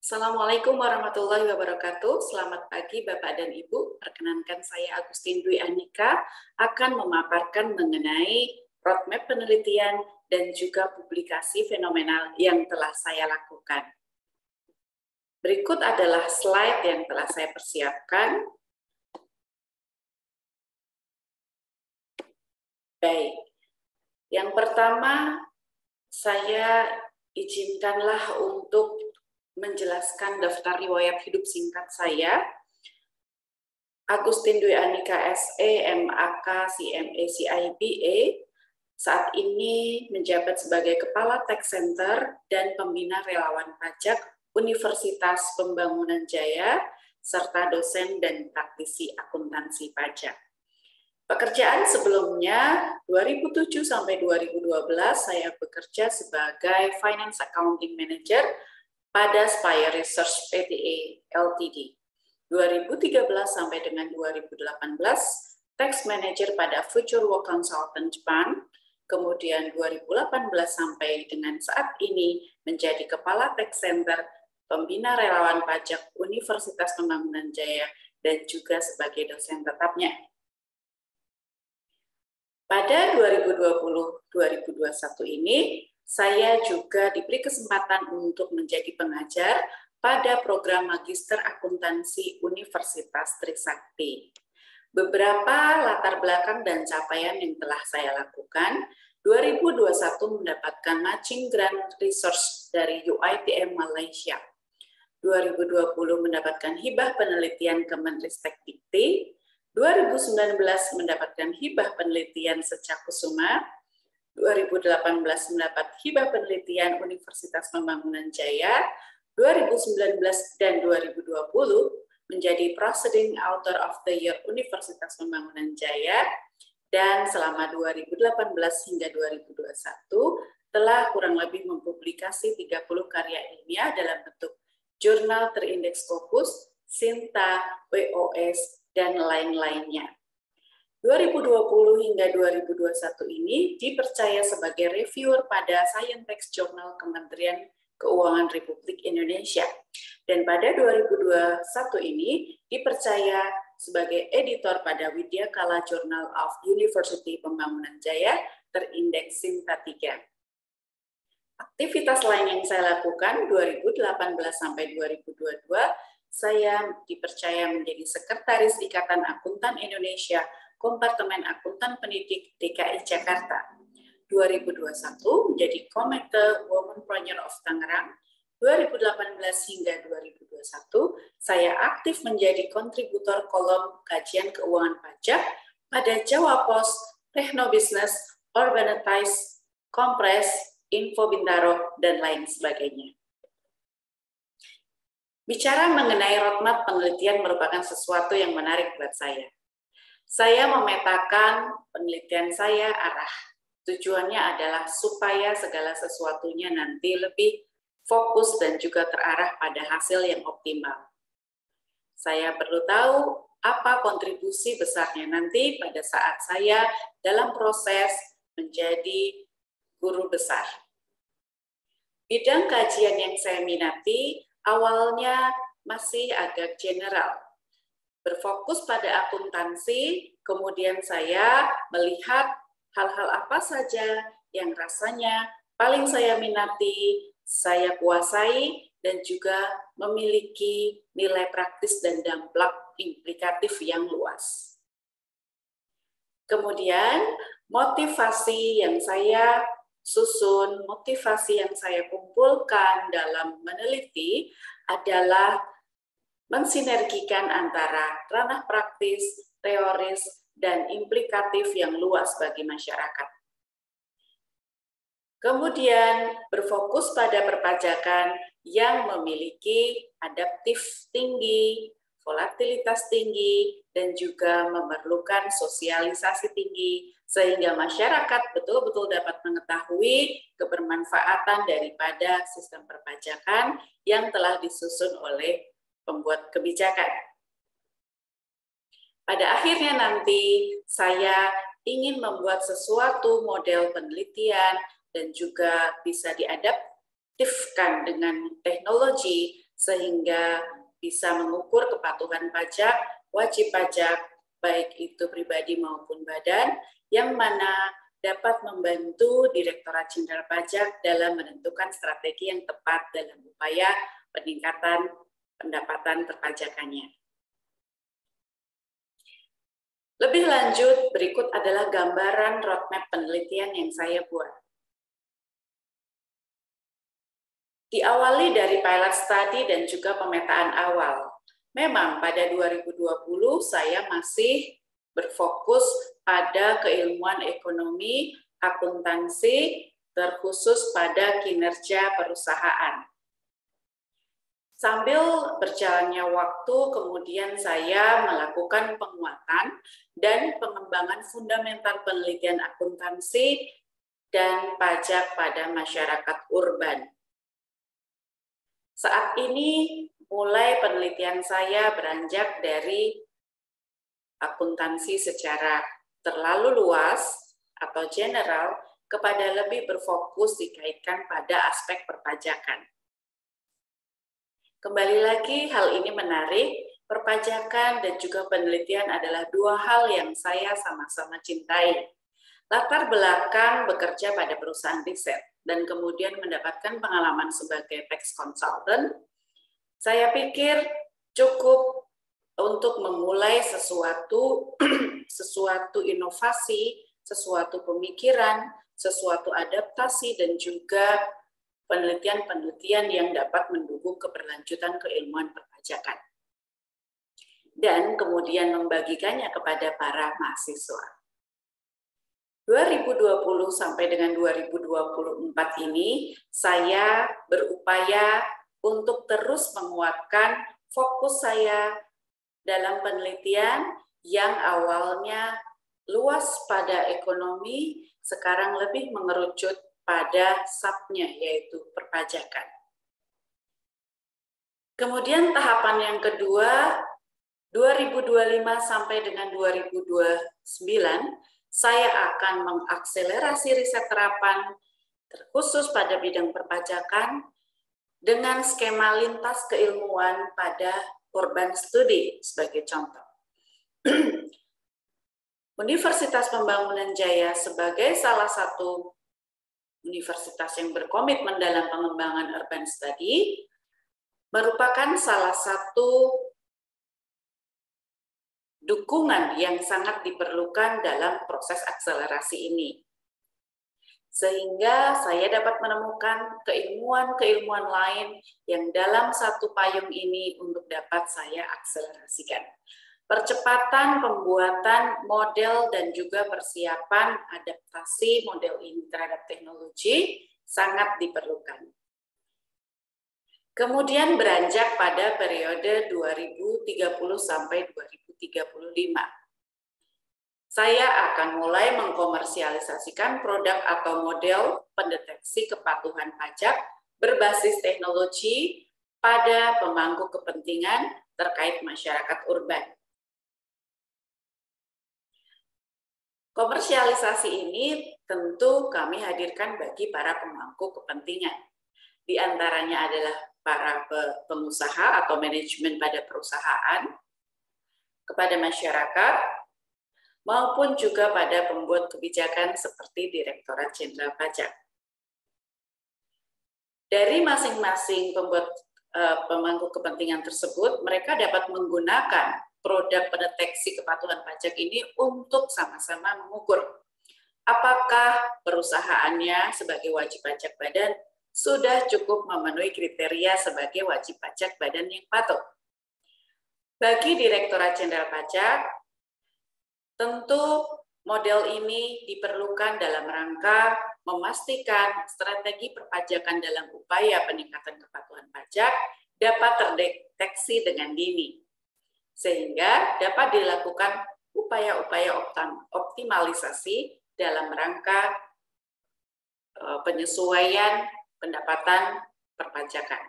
Assalamualaikum warahmatullahi wabarakatuh. Selamat pagi Bapak dan Ibu. Perkenankan saya Agustin Dwi Anika akan memaparkan mengenai roadmap penelitian dan juga publikasi fenomenal yang telah saya lakukan. Berikut adalah slide yang telah saya persiapkan. Baik, yang pertama saya izinkanlah untuk menjelaskan daftar riwayat hidup singkat saya. Agustin Dwi Anika SE, MAK, CMA, CIBA, saat ini menjabat sebagai Kepala Tech Center dan Pembina Relawan Pajak Universitas Pembangunan Jaya, serta dosen dan praktisi akuntansi pajak. Pekerjaan sebelumnya, 2007 sampai 2012, saya bekerja sebagai Finance Accounting Manager pada Spire Research Pte. Ltd. 2013 sampai dengan 2018, Tax Manager pada Future Work Consultant Jepang, kemudian 2018 sampai dengan saat ini menjadi Kepala Tax Center, Pembina Relawan Pajak Universitas Pembangunan Jaya, dan juga sebagai dosen tetapnya. Pada 2020-2021 ini, saya juga diberi kesempatan untuk menjadi pengajar pada program Magister Akuntansi Universitas Trisakti. Beberapa latar belakang dan capaian yang telah saya lakukan, 2021 mendapatkan Matching Grant Research dari UiTM Malaysia. 2020 mendapatkan hibah penelitian Kemenristek Dikti. 2019 mendapatkan hibah penelitian Secakusuma, 2018 mendapat hibah penelitian Universitas Pembangunan Jaya, 2019 dan 2020 menjadi Presiding Author of the Year Universitas Pembangunan Jaya, dan selama 2018 hingga 2021 telah kurang lebih mempublikasi 30 karya ilmiah dalam bentuk jurnal terindeks Scopus, Sinta, WOS, dan lain-lainnya. 2020 hingga 2021 ini dipercaya sebagai reviewer pada Scientext Journal Kementerian Keuangan Republik Indonesia. Dan pada 2021 ini dipercaya sebagai editor pada Widya Kala Journal of University Pembangunan Jaya terindeks Sinta 3. Aktivitas lain yang saya lakukan 2018 sampai 2022, saya dipercaya menjadi Sekretaris Ikatan Akuntan Indonesia, Kompartemen Akuntan Pendidik DKI Jakarta. 2021 menjadi Komite Womenpreneur of Tangerang. 2018 hingga 2021, saya aktif menjadi kontributor kolom kajian keuangan pajak pada Jawa Pos, Technobusiness, Urbanitize, Kompres, Info Bintaro, dan lain sebagainya. Bicara mengenai roadmap penelitian merupakan sesuatu yang menarik buat saya. Saya memetakan penelitian saya arah. Tujuannya adalah supaya segala sesuatunya nanti lebih fokus dan juga terarah pada hasil yang optimal. Saya perlu tahu apa kontribusi besarnya nanti pada saat saya dalam proses menjadi guru besar. Bidang kajian yang saya minati awalnya masih agak general, berfokus pada akuntansi, kemudian saya melihat hal-hal apa saja yang rasanya paling saya minati, saya kuasai, dan juga memiliki nilai praktis dan dampak implikatif yang luas. Kemudian, motivasi yang saya susun, motivasi yang saya kumpulkan dalam meneliti adalah mensinergikan antara ranah praktis, teoris, dan implikatif yang luas bagi masyarakat. Kemudian berfokus pada perpajakan yang memiliki adaptif tinggi, volatilitas tinggi, dan juga memerlukan sosialisasi tinggi, sehingga masyarakat betul-betul dapat mengetahui kebermanfaatan daripada sistem perpajakan yang telah disusun oleh pembuat kebijakan. Pada akhirnya nanti saya ingin membuat sesuatu model penelitian dan juga bisa diadaptifkan dengan teknologi sehingga bisa mengukur kepatuhan pajak, wajib pajak, baik itu pribadi maupun badan, yang mana dapat membantu Direktorat Jenderal Pajak dalam menentukan strategi yang tepat dalam upaya peningkatan pendapatan perpajakannya. Lebih lanjut, berikut adalah gambaran roadmap penelitian yang saya buat. Diawali dari pilot study dan juga pemetaan awal. Memang pada 2020 saya masih berfokus pada keilmuan ekonomi, akuntansi, terkhusus pada kinerja perusahaan. Sambil berjalannya waktu, kemudian saya melakukan penguatan dan pengembangan fundamental penelitian akuntansi dan pajak pada masyarakat urban. Saat ini mulai penelitian saya beranjak dari akuntansi secara terlalu luas atau general kepada lebih berfokus dikaitkan pada aspek perpajakan. Kembali lagi, hal ini menarik. Perpajakan dan juga penelitian adalah dua hal yang saya sama-sama cintai. Latar belakang bekerja pada perusahaan riset dan kemudian mendapatkan pengalaman sebagai tax consultant, saya pikir cukup untuk memulai sesuatu inovasi, sesuatu pemikiran, sesuatu adaptasi, dan juga penelitian-penelitian yang dapat mendukung keberlanjutan keilmuan perpajakan. Dan kemudian membagikannya kepada para mahasiswa. 2020 sampai dengan 2024 ini, saya berupaya untuk terus menguatkan fokus saya dalam penelitian yang awalnya luas pada ekonomi, sekarang lebih mengerucut pada subnya, yaitu perpajakan. Kemudian tahapan yang kedua, 2025 sampai dengan 2029, saya akan mengakselerasi riset terapan terkhusus pada bidang perpajakan dengan skema lintas keilmuan pada urban study sebagai contoh. Universitas Pembangunan Jaya sebagai salah satu universitas yang berkomitmen dalam pengembangan urban study merupakan salah satu dukungan yang sangat diperlukan dalam proses akselerasi ini. Sehingga saya dapat menemukan keilmuan-keilmuan lain yang dalam satu payung ini untuk dapat saya akselerasikan. Percepatan pembuatan model dan juga persiapan adaptasi model ini terhadap teknologi sangat diperlukan. Kemudian beranjak pada periode 2030 sampai 2035. Saya akan mulai mengkomersialisasikan produk atau model pendeteksi kepatuhan pajak berbasis teknologi pada pemangku kepentingan terkait masyarakat urban. Komersialisasi ini tentu kami hadirkan bagi para pemangku kepentingan. Di antaranya adalah para pengusaha atau manajemen pada perusahaan, kepada masyarakat, maupun juga pada pembuat kebijakan seperti Direktorat Jenderal Pajak. Dari masing-masing pemangku kepentingan tersebut, mereka dapat menggunakan produk pendeteksi kepatuhan pajak ini untuk sama-sama mengukur apakah perusahaannya sebagai wajib pajak badan sudah cukup memenuhi kriteria sebagai wajib pajak badan yang patuh. Bagi Direktorat Jenderal Pajak, tentu model ini diperlukan dalam rangka memastikan strategi perpajakan dalam upaya peningkatan kepatuhan pajak dapat terdeteksi dengan dini, sehingga dapat dilakukan upaya-upaya optimalisasi dalam rangka penyesuaian pendapatan perpajakan.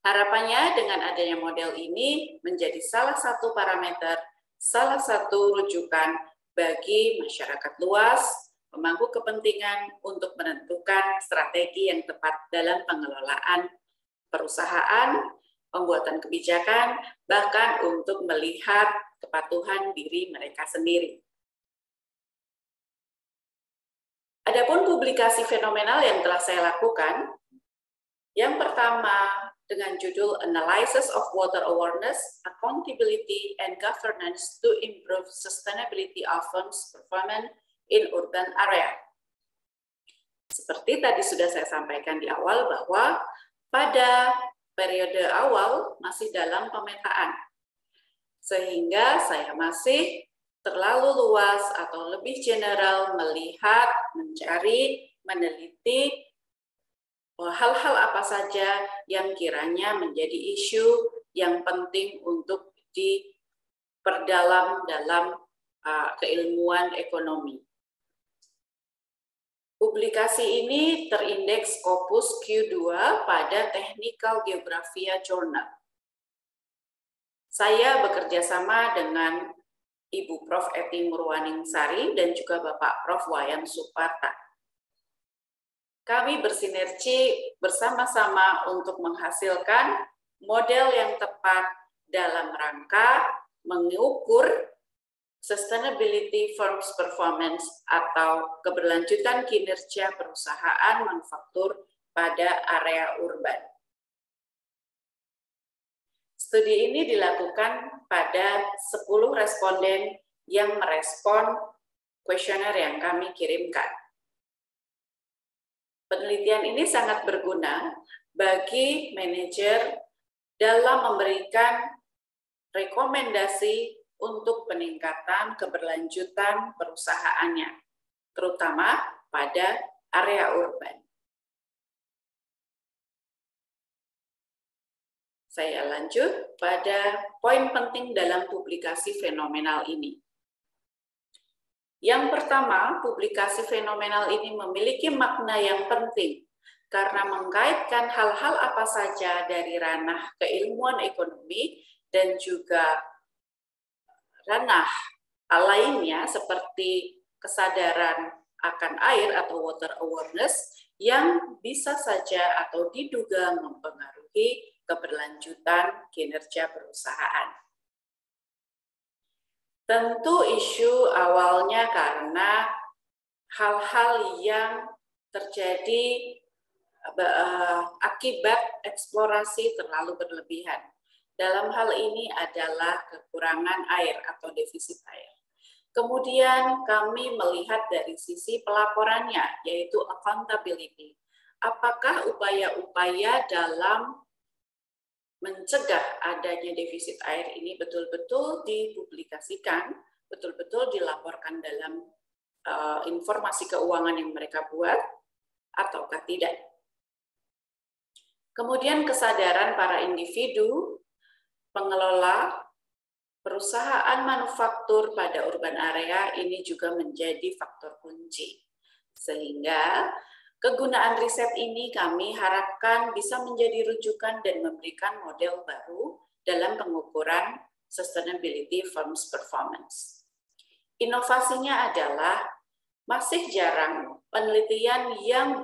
Harapannya dengan adanya model ini menjadi salah satu parameter, salah satu rujukan bagi masyarakat luas, pemangku kepentingan untuk menentukan strategi yang tepat dalam pengelolaan perusahaan, pembuatan kebijakan, bahkan untuk melihat kepatuhan diri mereka sendiri. Adapun publikasi fenomenal yang telah saya lakukan, yang pertama dengan judul Analysis of Water Awareness, Accountability, and Governance to Improve Sustainability of Firms' Performance in Urban Area. Seperti tadi sudah saya sampaikan di awal bahwa pada periode awal masih dalam pemetaan, sehingga saya masih terlalu luas atau lebih general melihat, mencari, meneliti hal-hal apa saja yang kiranya menjadi isu yang penting untuk diperdalam dalam keilmuan ekonomi. Publikasi ini terindeks Scopus Q2 pada Technical Geographia Journal. Saya bekerja sama dengan Ibu Prof. Eti Murwaningsari dan juga Bapak Prof. Wayan Suparta. Kami bersinergi bersama-sama untuk menghasilkan model yang tepat dalam rangka mengukur sustainability firms performance atau keberlanjutan kinerja perusahaan manufaktur pada area urban. Studi ini dilakukan pada 10 responden yang merespon kuesioner yang kami kirimkan. Penelitian ini sangat berguna bagi manajer dalam memberikan rekomendasi untuk peningkatan keberlanjutan perusahaannya, terutama pada area urban. Saya lanjut pada poin penting dalam publikasi fenomenal ini. Yang pertama, publikasi fenomenal ini memiliki makna yang penting karena mengkaitkan hal-hal apa saja dari ranah keilmuan ekonomi dan juga ranah lainnya seperti kesadaran akan air atau water awareness yang bisa saja atau diduga mempengaruhi keberlanjutan kinerja perusahaan. Tentu isu awalnya karena hal-hal yang terjadi akibat eksplorasi terlalu berlebihan. Dalam hal ini adalah kekurangan air atau defisit air. Kemudian kami melihat dari sisi pelaporannya, yaitu accountability. Apakah upaya-upaya dalam mencegah adanya defisit air ini betul-betul dipublikasikan, betul-betul dilaporkan dalam informasi keuangan yang mereka buat, ataukah tidak. Kemudian kesadaran para individu, pengelola, perusahaan manufaktur pada urban area ini juga menjadi faktor kunci. Sehingga kegunaan riset ini kami harapkan bisa menjadi rujukan dan memberikan model baru dalam pengukuran sustainability firms performance. Inovasinya adalah masih jarang penelitian yang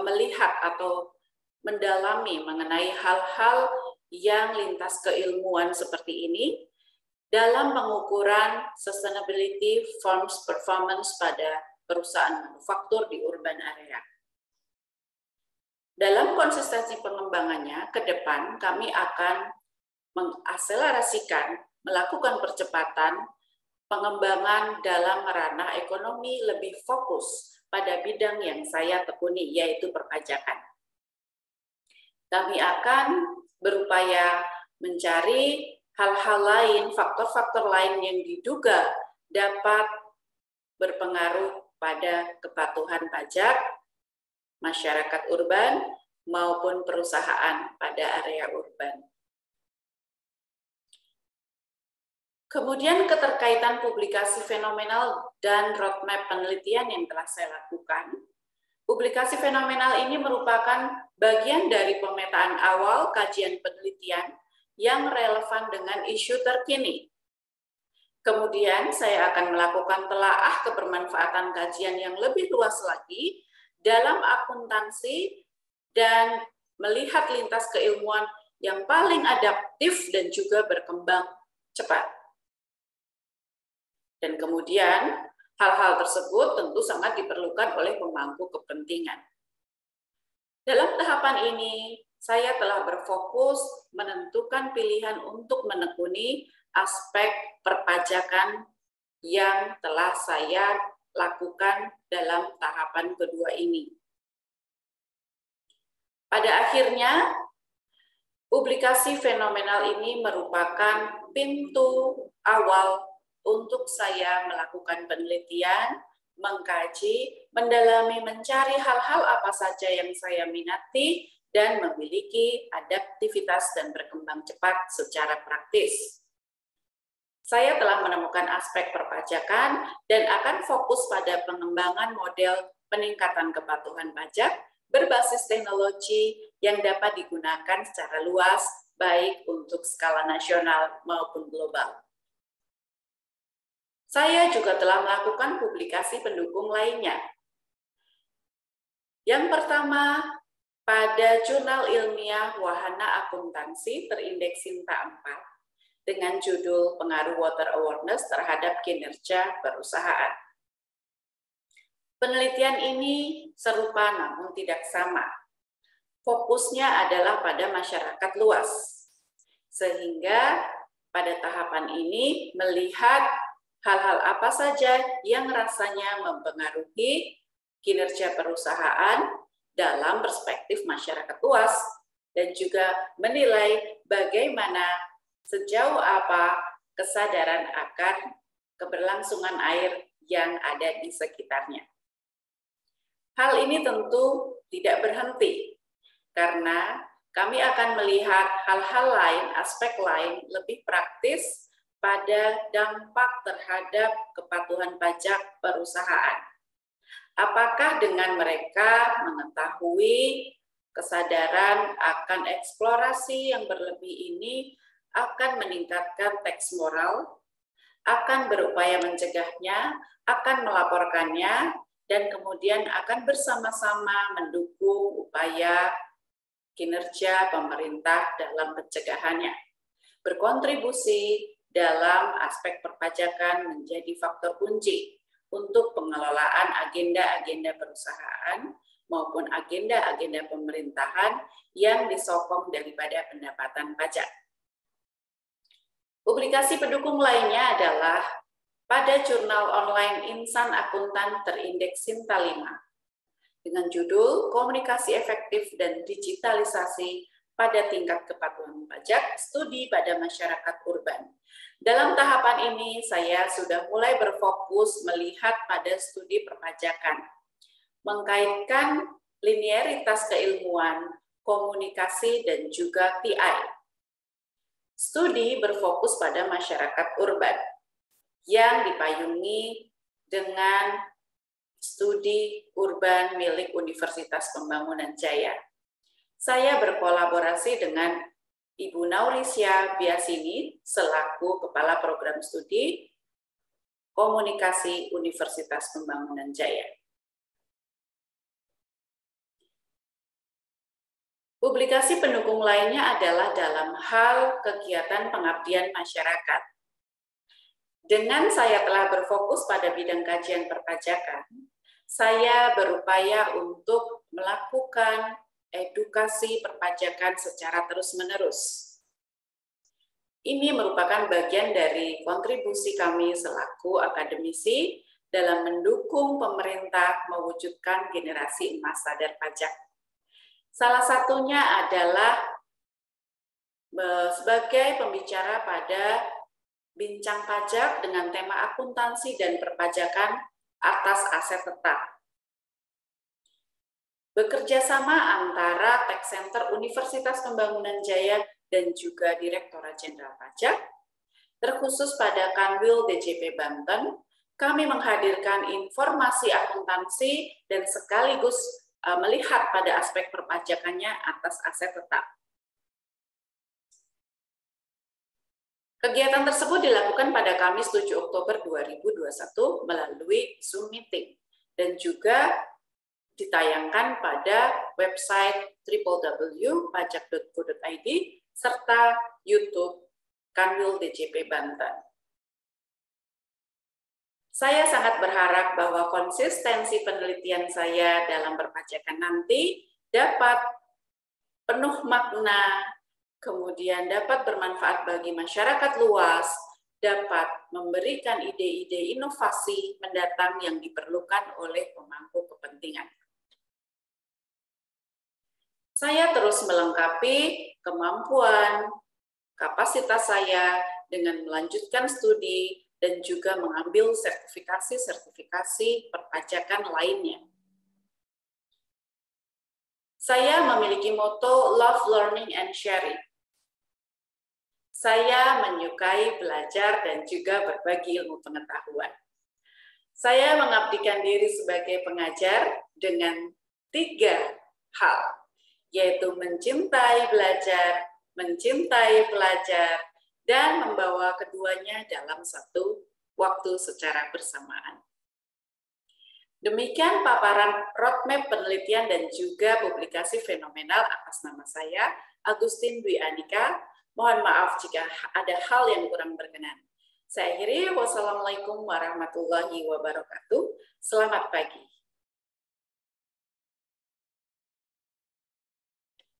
melihat atau mendalami mengenai hal-hal yang lintas keilmuan seperti ini dalam pengukuran sustainability firms performance pada perusahaan manufaktur di urban area. Dalam konsistensi pengembangannya, ke depan kami akan mengakselerasikan, melakukan percepatan pengembangan dalam ranah ekonomi lebih fokus pada bidang yang saya tekuni, yaitu perpajakan. Kami akan berupaya mencari hal-hal lain, faktor-faktor lain yang diduga dapat berpengaruh pada kepatuhan pajak masyarakat urban maupun perusahaan pada area urban. Kemudian keterkaitan publikasi fenomenal dan roadmap penelitian yang telah saya lakukan. Publikasi fenomenal ini merupakan bagian dari pemetaan awal kajian penelitian yang relevan dengan isu terkini. Kemudian saya akan melakukan telaah kebermanfaatan kajian yang lebih luas lagi dalam akuntansi dan melihat lintas keilmuan yang paling adaptif dan juga berkembang cepat. Dan kemudian, hal-hal tersebut tentu sangat diperlukan oleh pemangku kepentingan. Dalam tahapan ini, saya telah berfokus menentukan pilihan untuk menekuni aspek perpajakan yang telah saya lakukan dalam tahapan kedua ini. Pada akhirnya, publikasi fenomenal ini merupakan pintu awal untuk saya melakukan penelitian, mengkaji, mendalami, mencari hal-hal apa saja yang saya minati, dan memiliki adaptivitas dan berkembang cepat secara praktis. Saya telah menemukan aspek perpajakan dan akan fokus pada pengembangan model peningkatan kepatuhan pajak berbasis teknologi yang dapat digunakan secara luas, baik untuk skala nasional maupun global. Saya juga telah melakukan publikasi pendukung lainnya. Yang pertama, pada Jurnal Ilmiah Wahana Akuntansi terindeks Sinta 4 dengan judul Pengaruh Water Awareness terhadap Kinerja Perusahaan. Penelitian ini serupa namun tidak sama. Fokusnya adalah pada masyarakat luas, sehingga pada tahapan ini melihat hal-hal apa saja yang rasanya mempengaruhi kinerja perusahaan dalam perspektif masyarakat luas, dan juga menilai bagaimana sejauh apa kesadaran akan keberlangsungan air yang ada di sekitarnya. Hal ini tentu tidak berhenti, karena kami akan melihat hal-hal lain, aspek lain lebih praktis pada dampak terhadap kepatuhan pajak perusahaan. Apakah dengan mereka mengetahui kesadaran akan eksplorasi yang berlebih ini akan meningkatkan teks moral, akan berupaya mencegahnya, akan melaporkannya, dan kemudian akan bersama-sama mendukung upaya kinerja pemerintah dalam pencegahannya. Berkontribusi dalam aspek perpajakan menjadi faktor kunci untuk pengelolaan agenda-agenda perusahaan maupun agenda-agenda pemerintahan yang disokong daripada pendapatan pajak. Publikasi pendukung lainnya adalah pada jurnal online Insan Akuntan terindeks Sinta 5 dengan judul Komunikasi Efektif dan Digitalisasi pada Tingkat Kepatuhan Pajak, Studi pada Masyarakat Urban. Dalam tahapan ini, saya sudah mulai berfokus melihat pada studi perpajakan, mengkaitkan linearitas keilmuan, komunikasi, dan juga TI. Studi berfokus pada masyarakat urban yang dipayungi dengan studi urban milik Universitas Pembangunan Jaya. Saya berkolaborasi dengan Ibu Naurisya Biasini selaku Kepala Program Studi Komunikasi Universitas Pembangunan Jaya. Publikasi pendukung lainnya adalah dalam hal kegiatan pengabdian masyarakat. Dengan saya telah berfokus pada bidang kajian perpajakan, saya berupaya untuk melakukan edukasi perpajakan secara terus-menerus. Ini merupakan bagian dari kontribusi kami selaku akademisi dalam mendukung pemerintah mewujudkan generasi emas sadar pajak. Salah satunya adalah sebagai pembicara pada Bincang Pajak dengan tema akuntansi dan perpajakan atas aset tetap. Bekerja sama antara Tax Center Universitas Pembangunan Jaya dan juga Direktorat Jenderal Pajak, terkhusus pada Kanwil DJP Banten, kami menghadirkan informasi akuntansi dan sekaligus melihat pada aspek perpajakannya atas aset tetap. Kegiatan tersebut dilakukan pada Kamis 7 Oktober 2021 melalui Zoom meeting dan juga ditayangkan pada website www.pajak.go.id serta YouTube Kanwil DJP Banten. Saya sangat berharap bahwa konsistensi penelitian saya dalam perpajakan nanti dapat penuh makna, kemudian dapat bermanfaat bagi masyarakat luas, dapat memberikan ide-ide inovasi mendatang yang diperlukan oleh pemangku kepentingan. Saya terus melengkapi kemampuan, kapasitas saya dengan melanjutkan studi dan juga mengambil sertifikasi perpajakan lainnya. Saya memiliki moto Love Learning and Sharing. Saya menyukai belajar dan juga berbagi ilmu pengetahuan. Saya mengabdikan diri sebagai pengajar dengan 3 hal, yaitu mencintai belajar, mencintai pelajar, dan membawa keduanya dalam satu waktu secara bersamaan. Demikian paparan roadmap penelitian dan juga publikasi fenomenal atas nama saya, Agustin Dwi Andika. Mohon maaf jika ada hal yang kurang berkenan. Saya akhiri, wassalamualaikum warahmatullahi wabarakatuh. Selamat pagi.